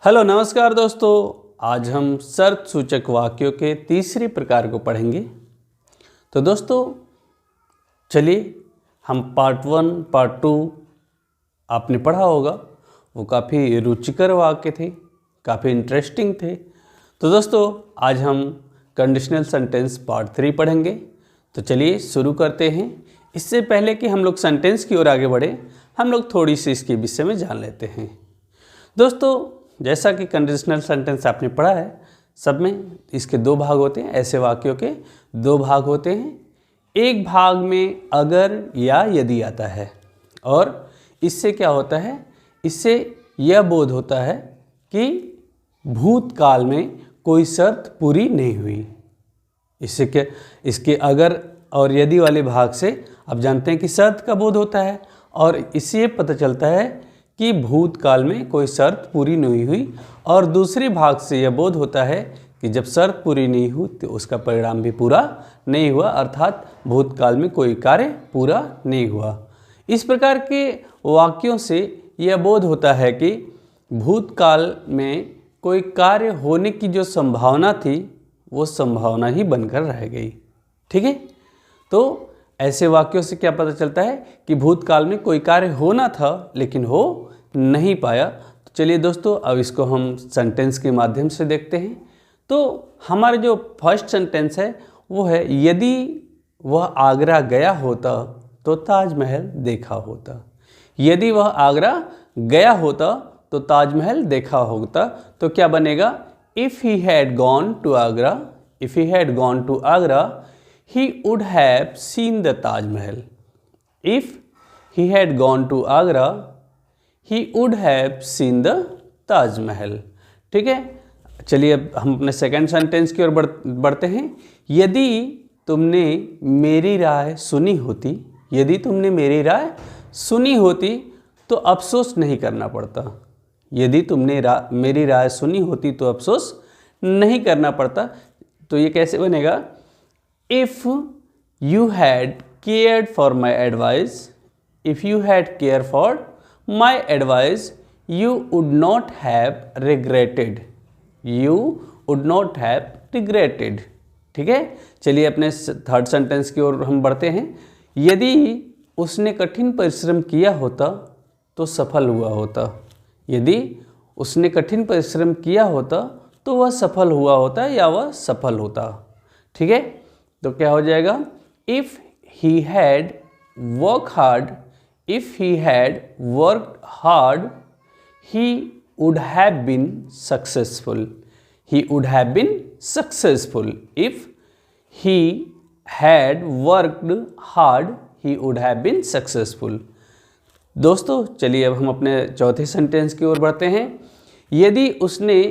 Hello नमस्कार दोस्तों, आज हम शर्त सूचक वाक्यों के तीसरे प्रकार को पढ़ेंगे। तो दोस्तों चलिए हम पार्ट 1 पार्ट 2 आपने पढ़ा होगा, वो काफ़ी रुचिकर वाक्य थे, काफ़ी इंटरेस्टिंग थे। तो दोस्तों आज हम कंडीशनल सेंटेंस पार्ट 3 पढ़ेंगे। तो चलिए शुरू करते हैं। इससे पहले कि हम लोग सेंटेंस की ओर आगे बढ़े, हम लोग थोड़ी सी इसके विषय में जान लेते हैं। दोस्तों जैसा कि कंडीशनल सेंटेंस आपने पढ़ा है, सब में इसके दो भाग होते हैं। ऐसे वाक्यों के दो भाग होते हैं। एक भाग में अगर या यदि आता है, और इससे क्या होता है, इससे यह बोध होता है कि भूतकाल में कोई शर्त पूरी नहीं हुई। इससे क्या, इसके अगर और यदि वाले भाग से आप जानते हैं कि शर्त का बोध होता है, और इससे पता चलता है कि भूतकाल में कोई शर्त पूरी नहीं हुई। और दूसरे भाग से यह बोध होता है कि जब शर्त पूरी नहीं हुई तो उसका परिणाम भी पूरा नहीं हुआ, अर्थात भूतकाल में कोई कार्य पूरा नहीं हुआ। इस प्रकार के वाक्यों से यह बोध होता है कि भूतकाल में कोई कार्य होने की जो संभावना थी वो संभावना ही बनकर रह गई। ठीक है, तो ऐसे वाक्यों से क्या पता चलता है कि भूतकाल में कोई कार्य होना था लेकिन हो नहीं पाया। तो चलिए दोस्तों अब इसको हम सेंटेंस के माध्यम से देखते हैं। तो हमारा जो फर्स्ट सेंटेंस है वो है, यदि वह आगरा गया होता तो ताजमहल देखा होता। यदि वह आगरा गया होता तो ताजमहल देखा होता। तो क्या बनेगा, if he had gone to Agra, if he had gone to Agra he would have seen the Taj Mahal. If he had gone to Agra, he would have seen the Taj Mahal. ठीक है, चलिए अब हम अपने सेकंड सेंटेंस की ओर बढ़ते हैं। यदि तुमने मेरी राय सुनी होती, यदि तुमने मेरी राय सुनी होती तो अफसोस नहीं करना पड़ता। यदि तुमने मेरी राय सुनी होती तो अफसोस नहीं करना पड़ता। तो ये कैसे बनेगा, If you had cared for my advice, if you had cared for my advice, you would not have regretted. You would not have regretted. ठीक है, चलिए अपने थर्ड सेंटेंस की ओर हम बढ़ते हैं। यदि उसने कठिन परिश्रम किया होता तो सफल हुआ होता। यदि उसने कठिन परिश्रम किया होता तो वह सफल हुआ होता या वह सफल होता। ठीक है, तो क्या हो जाएगा, if he had work hard, if he had worked hard, he would have been successful. He would have been successful. If he had worked hard, he would have been successful. दोस्तों चलिए अब हम अपने चौथे सेंटेंस की ओर बढ़ते हैं। यदि उसने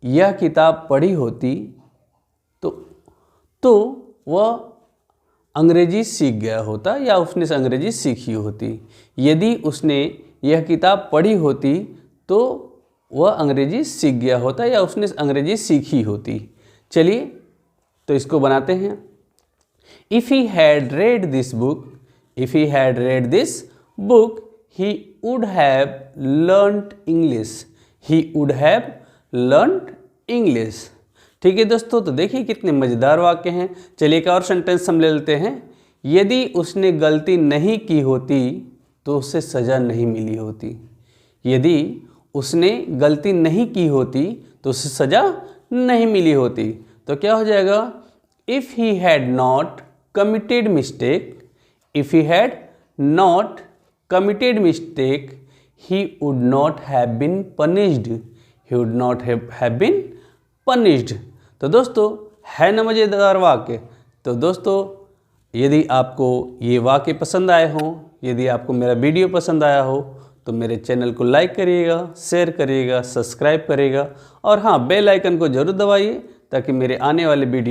यह किताब पढ़ी होती तो वह अंग्रेजी सीख गया होता या उसने अंग्रेजी सीखी होती। यदि उसने यह किताब पढ़ी होती तो वह अंग्रेजी सीख गया होता या उसने अंग्रेजी सीखी होती। चलिए तो इसको बनाते हैं। If he had read this book, if he had read this book, he would have learned English. He would have learned English. ठीक है दोस्तों, तो देखिए कितने मज़ेदार वाक्य हैं। चलिए एक और सेंटेंस हम ले लेते हैं। यदि उसने गलती नहीं की होती तो उसे सज़ा नहीं मिली होती। यदि उसने गलती नहीं की होती तो उसे सज़ा नहीं मिली होती। तो क्या हो जाएगा, if he had not committed mistake, if he had not committed mistake, he would not have been punished. He would not have been punished. तो दोस्तों है न मज़ेदार वाक्य। तो दोस्तों यदि आपको ये वाक्य पसंद आए हों, यदि आपको मेरा वीडियो पसंद आया हो तो मेरे चैनल को लाइक करिएगा, शेयर करिएगा, सब्सक्राइब करिएगा, और हाँ बेल आइकन को ज़रूर दबाइए ताकि मेरे आने वाले वीडियो